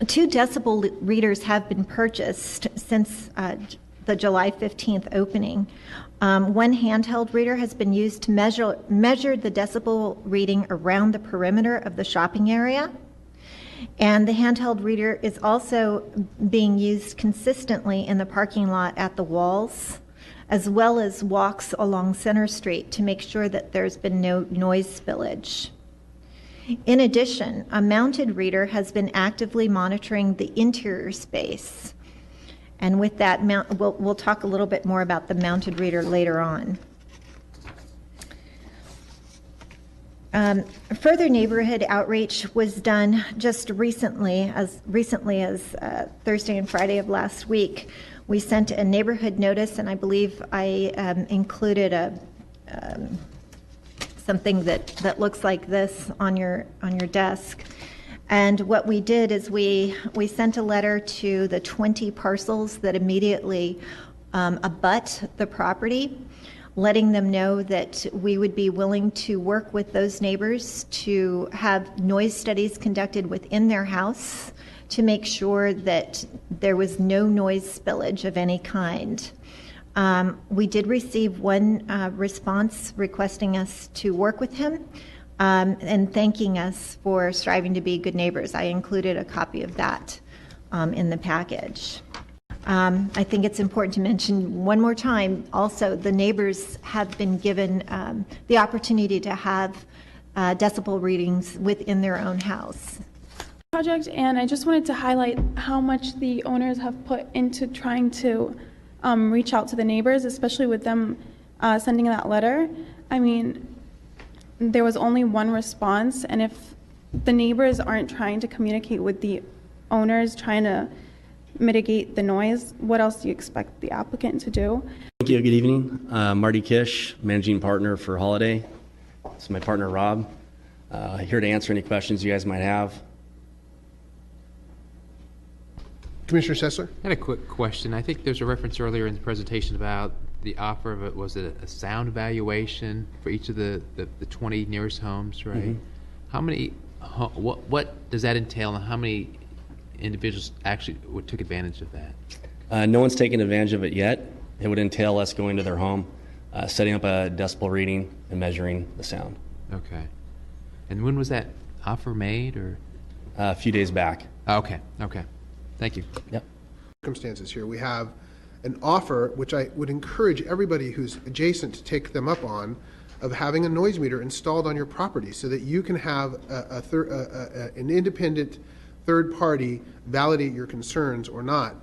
2 decibel readers have been purchased since the July 15th opening. One handheld reader has been used to measure the decibel reading around the perimeter of the shopping area. And the handheld reader is also being used consistently in the parking lot at the walls, as well as walks along Center Street to make sure that there's been no noise spillage. In addition, a mounted reader has been actively monitoring the interior space. And with that, we'll talk a little bit more about the mounted reader later on. Further neighborhood outreach was done just recently as Thursday and Friday of last week. We sent a neighborhood notice, and I believe I included something that looks like this on your desk. And what we did is we sent a letter to the 20 parcels that immediately abut the property, letting them know that we would be willing to work with those neighbors to have noise studies conducted within their house to make sure that there was no noise spillage of any kind. We did receive one response requesting us to work with him and thanking us for striving to be good neighbors. I included a copy of that in the package. I think it's important to mention one more time also the neighbors have been given the opportunity to have decibel readings within their own house. Project, and I just wanted to highlight how much the owners have put into trying to reach out to the neighbors, especially with them sending that letter. I mean, there was only one response, and if the neighbors aren't trying to communicate with the owners, trying to mitigate the noise, what else do you expect the applicant to do? Thank you. Good evening. Marty Kish, managing partner for Holiday. This is my partner, Rob. Here to answer any questions you guys might have. Commissioner Sessler? I had a quick question. I think there's a reference earlier in the presentation about the offer of it. Was it a sound evaluation for each of the 20 nearest homes, right? Mm-hmm. How many, what does that entail, and how many individuals actually took advantage of that? No one's taken advantage of it yet. It would entail us going to their home, setting up a decibel reading and measuring the sound. Okay. And when was that offer made, or? A few days back. Okay. Thank you. Yep. Circumstances here. We have an offer, which I would encourage everybody who's adjacent to take them up on, of having a noise meter installed on your property so that you can have an independent third party validate your concerns or not